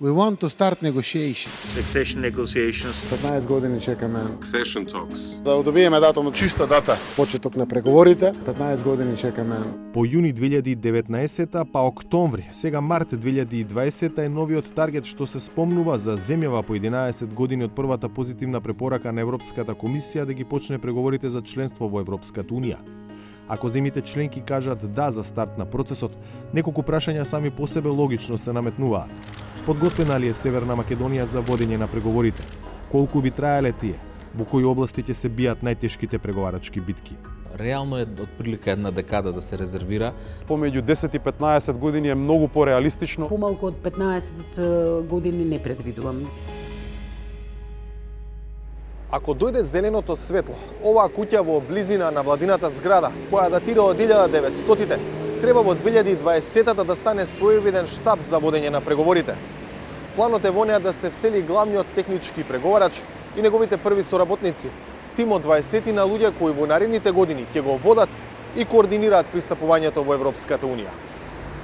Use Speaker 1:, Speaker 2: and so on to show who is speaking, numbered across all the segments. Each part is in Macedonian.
Speaker 1: We want to start negotiations.
Speaker 2: Accession negotiations.
Speaker 1: 15 години чекаме
Speaker 3: Accession talks.
Speaker 1: да добиеме датум, чиста дата, почеток на преговорите. 15 години чекаме.
Speaker 4: По јуни 2019, па октомври, сега март 2020 е новиот таргет што се спомнува за земјава по 11 години од првата позитивна препорака на Европската комисија да ги почне преговорите за членство во Европската унија. Ако земјите членки кажат да за старт на процесот, неколку прашања сами по себе логично се наметнуваат. Подготвена ли е Северна Македонија за водење на преговорите? Колку би траеле тие? Во кои области ќе се бијат најтешките преговарачки битки?
Speaker 5: Реално е отприлика една декада да се резервира.
Speaker 6: Помеѓу 10 и 15 години е многу пореалистично.
Speaker 7: Помалку од 15 години не предвидувам.
Speaker 8: Ако дојде зеленото светло, оваа куќа во близина на владината зграда, која датира од 1900-тите, треба во 2020-та да стане своевиден штаб за водење на преговорите. Планот е во неа да се всели главниот технички преговарач и неговите први соработници, тим од 20 на луѓе кои во наредните години ќе го водат и координираат пристапувањето во Европската унија.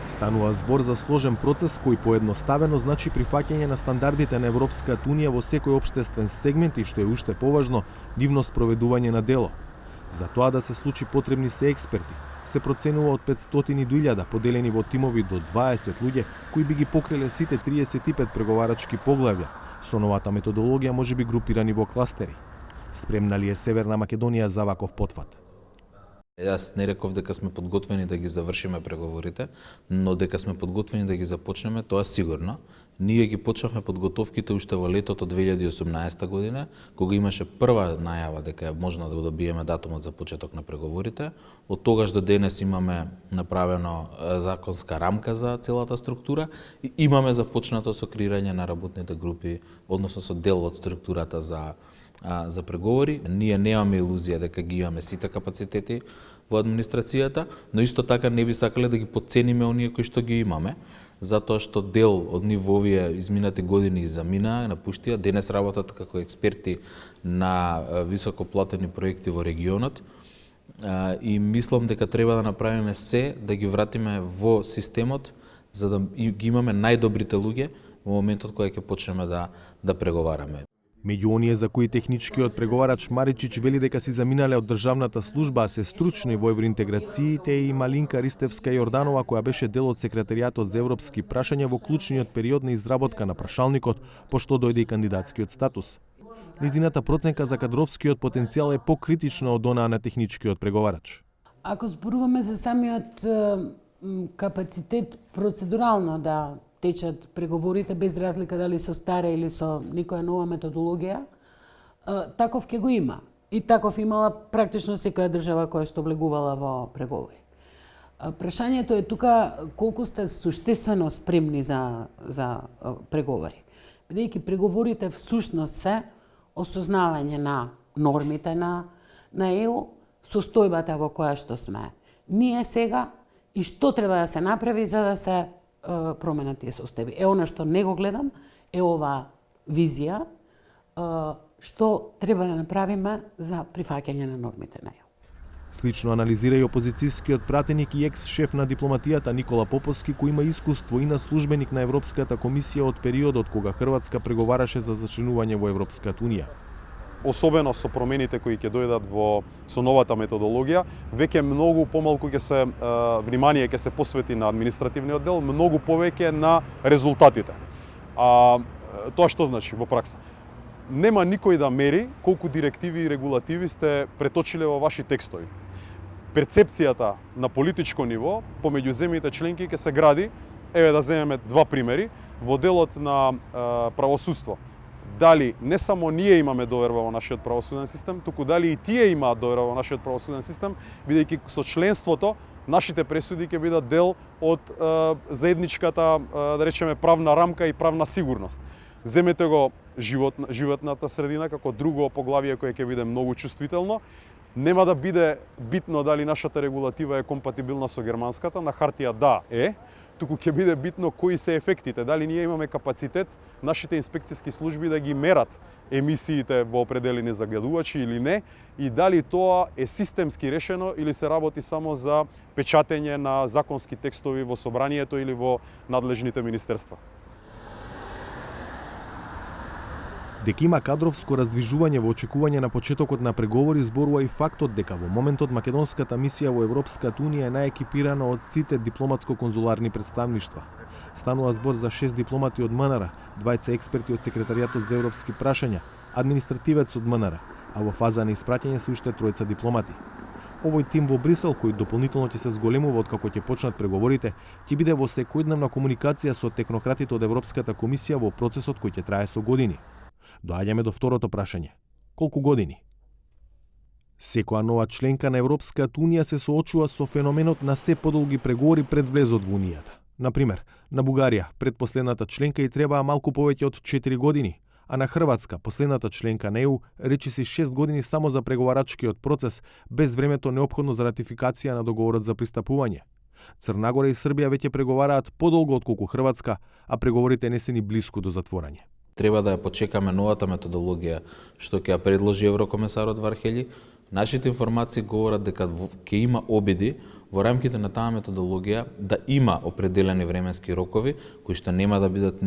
Speaker 4: Станува збор за сложен процес кој поедноставено значи прифаќање на стандардите на Европската унија во секој општествен сегмент и што е уште поважно, нивно спроведување на дело. За тоа да се случи потребни се експерти. Се проценува од 500 до 1000 поделени во тимови до 20 луѓе кои би ги покриле сите 35 преговарачки поглавја. Со новата методологија може би групирани во кластери. Спремна ли е Северна Македонија за ваков потфат?
Speaker 5: Јас не реков дека сме подготвени да ги завршиме преговорите, но дека сме подготвени да ги започнеме, тоа сигурно. Ние ги почнавме подготовките уште во летото 2018 година, кога имаше прва најава дека е можно да добиеме датумот за почеток на преговорите. Од тогаш до денес имаме направено законска рамка за целата структура и имаме започнато со креирање на работните групи, односно со дел од структурата за преговори. Ние немаме илузија дека ги имаме сите капацитети во администрацијата, но исто така не би сакале да ги подцениме оние кои што ги имаме, затоа што дел од нив во овие изминати години замина, напуштија, денес работат како експерти на високоплатени проекти во регионот и мислам дека треба да направиме се да ги вратиме во системот за да ги имаме најдобрите луѓе во моментот кога ќе почнеме да преговараме.
Speaker 4: Меѓу оние за кои техничкиот преговарач Маричич вели дека си заминале од државната служба, а се стручни во евроинтеграциите и Малинка Ристевска Јорданова, која беше дел од секретаријатот за европски прашања во клучниот период на изработка на прашалникот, пошто дојде и кандидатскиот статус. Низината проценка за кадровскиот потенцијал е покритична од онаа на техничкиот преговарач.
Speaker 7: Ако зборуваме за самиот капацитет процедурално да течат преговорите без разлика дали со стара или со некоја нова методологија, таков ќе го има. И таков имала практично секоја држава која што влегувала во преговори. Прашањето е тука колку сте суштествено спремни за преговори. Бидејќи преговорите всушност се осознавање на нормите на ЕУ, состојбата во која што сме ние сега и што треба да се направи за да се променат тие состојби. Она што не го гледам е ова визија што треба да направиме за прифаќање на нормите на ЕУ.
Speaker 4: Слично анализира и опозицијскиот пратеник и екс-шеф на дипломатијата Никола Поповски, кој има искуство и на службеник на Европската комисија од периодот кога Хрватска преговараше за зачленување во Европската унија.
Speaker 6: Особено со промените кои ќе дојдат со новата методологија, веќе многу помалку внимание ќе се посвети на административниот дел, многу повеќе на резултатите. Тоа што значи во пракса? Нема никој да мери колку директиви и регулативи сте преточиле во ваши текстови. Перцепцијата на политичко ниво помеѓу земјите членки ќе се гради, еве да земеме два примери, во делот на правосудство. Дали не само ние имаме доверба во нашиот правосуден систем, туку дали и тие имаат доверба во нашиот правосуден систем, бидејќи со членството нашите пресуди ќе бидат дел од заедничката, да речеме, правна рамка и правна сигурност. Земете го животната средина како друго поглавие кое ќе биде многу чувствително. Нема да биде битно дали нашата регулатива е компатибилна со германската, на хартија да е, туку ќе биде битно кои се ефектите, дали ние имаме капацитет нашите инспекцијски служби да ги мерат емисиите во определени заgadувачи или не, и дали тоа е системски решено или се работи само за печатење на законски текстови во собранието или во надлежните министерства.
Speaker 4: Дека има кадровско раздвижување во очекување на почетокот на преговори зборува и фактот дека во моментот македонската мисија во Европската унија е најекипирана од сите дипломатско-конзуларни представништва. Станува збор за 6 дипломати од МНР, 2 експерти од секретаријатот за европски прашања, административец од МНР, а во фаза на испраќање се уште 3 дипломати. Овој тим во Брисел, кој дополнително ќе се зголемува откако ќе почнат преговорите, ќе биде во секојдневна комуникација со технократите од Европската комисија во процесот кој ќе трае со години. Доаѓаме до второто прашање. Колку години? Секоја нова членка на Европската унија се соочува со феноменот на се подолги преговори пред влезот во унијата. Например, на Бугарија, предпоследната членка и требаа малку повеќе од 4 години, а на Хрватска, последната членка на ЕУ, речиси 6 години само за преговарачкиот процес, без времето неопходно за ратификација на договорот за пристапување. Црна Гора и Србија веќе преговараат подолго отколку Хрватска, а преговорите не се ни блиску до затворање.
Speaker 5: Треба да ја почекаме новата методологија што ќе ја предложи еврокомесарот Вархели. Нашите информации говорат дека ќе има обиди во рамките на таа методологија да има определени временски рокови кои што нема да бидат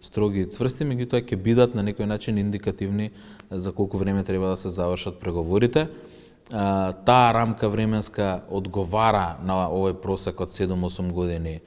Speaker 5: строги и цврсти, меѓутоа ќе бидат на некој начин индикативни за колку време треба да се завршат преговорите. Таа рамка временска одговара на овој просек од 7-8 години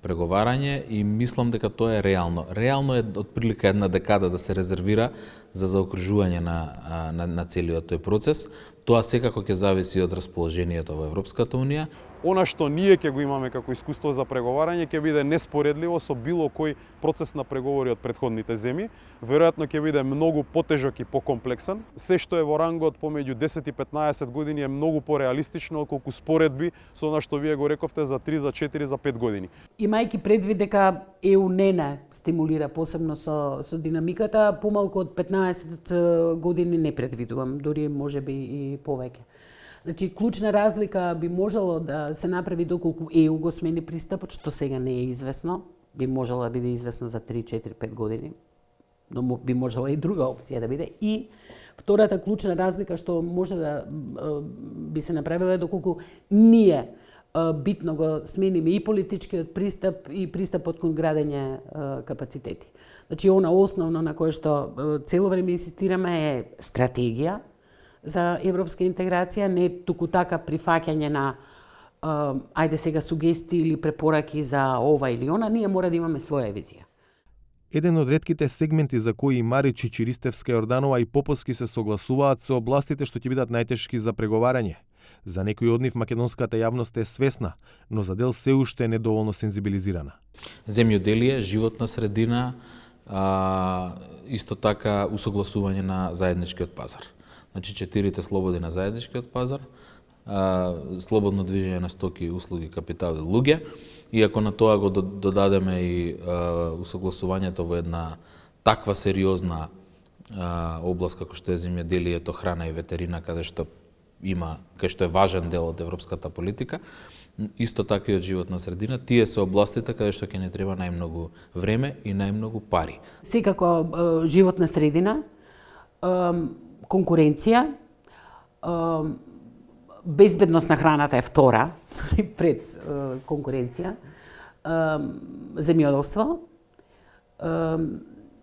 Speaker 5: преговарање и мислам дека тоа е реално. Реално е отприлика една декада да се резервира за заокружување на целиот тој процес. Тоа секако ќе зависи од расположението во Европската унија.
Speaker 6: Она што ние ќе го имаме како искуство за преговарање ќе биде неспоредливо со било кој процес на преговори од претходните земји. Веројатно ќе биде многу потежок и покомплексен. Се што е во рангот помеѓу 10 и 15 години е многу пореалистично отколку споредби со она што вие го рековте за 3, за 4, за 5 години.
Speaker 7: Имајќи предвид дека ЕУ не стимулира посебно со динамиката, помалку од 15 години не предвидувам, дури можеби и повеќе. Значи, клучна разлика би можело да се направи доколку ЕУ го смени пристапот, што сега не е известно, би можело да биде известно за 3, 4, 5 години, но би можела и друга опција да биде. И втората клучна разлика што може да би се направила е доколку ние битно го смениме и политичкиот пристап и пристапот кон градење капацитети. Значи, она основно на кое што цело време инсистираме е стратегија за европска интеграција, не туку така прифаќање на ајде сега сугестии или препораки за ова или она, ние мора да имаме своја визија.
Speaker 4: Еден од ретките сегменти за кои Марич, Чиристевска, Јорданова и Поповски се согласуваат се областите што ќе бидат најтешки за преговарање. За некои од нив македонската јавност е свесна, но за дел се уште е недоволно сензибилизирана.
Speaker 5: Земјоделие, животна средина, исто така усогласување на заедничкиот пазар. Значи 4 слободи на заедничкиот пазар, слободно движење на стоки, услуги, капитал и луѓе. И ако на тоа го додадеме и усогласувањето во една таква сериозна област како што е земјоделието, храна и ветерина, каде што е важен дел од европската политика, исто така и од животна средина, тие се областите каде што ќе не треба најмногу време и најмногу пари.
Speaker 7: Секако животна средина, конкуренција, безбедност на храната е втора пред конкуренција, земјоделство.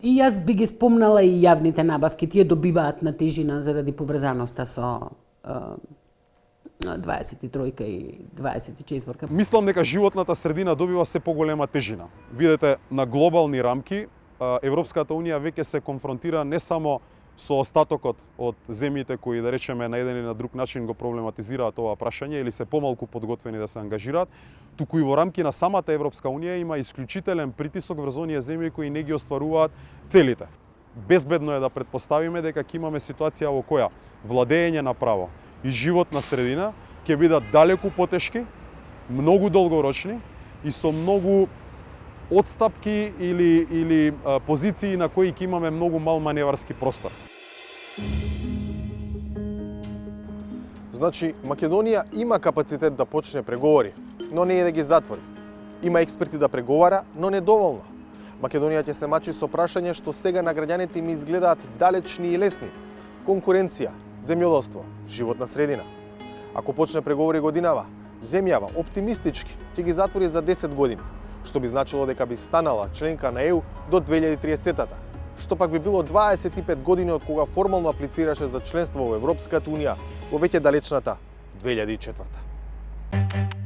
Speaker 7: И јас би ги спомнала и јавните набавки, тие добиваат на тежина заради поврзаноста со 23 и 24.
Speaker 6: Мислам дека животната средина добива се поголема тежина. Видете, на глобални рамки Европската унија веќе се конфронтира не само со остатокот од земјите кои, да речеме, на еден или на друг начин го проблематизираат ова прашање или се помалку подготвени да се ангажираат, туку и во рамки на самата Европска унија има исклучителен притисок врз оние земји кои не ги остваруваат целите. Безбедно е да претпоставиме дека ќе имаме ситуација во која владење на право и животна средина ќе бидат далеку потешки, многу долгорочни и со многу одстапки или позиции на кои ќе имаме многу мал маневарски простор.
Speaker 8: Значи, Македонија има капацитет да почне преговори, но не е да ги затвори. Има експерти да преговара, но недоволно. Македонија ќе се мачи со прашање што сега на граѓаните им изгледаат далечни и лесни. Конкуренција, земјоделство, животна средина. Ако почне преговори годинава, земјава оптимистички ќе ги затвори за 10 години, што би значило дека би станала членка на ЕУ до 2030-та, што пак би било 25 години од кога формално аплицираше за членство во Европската Унија во веќе далечната 2004.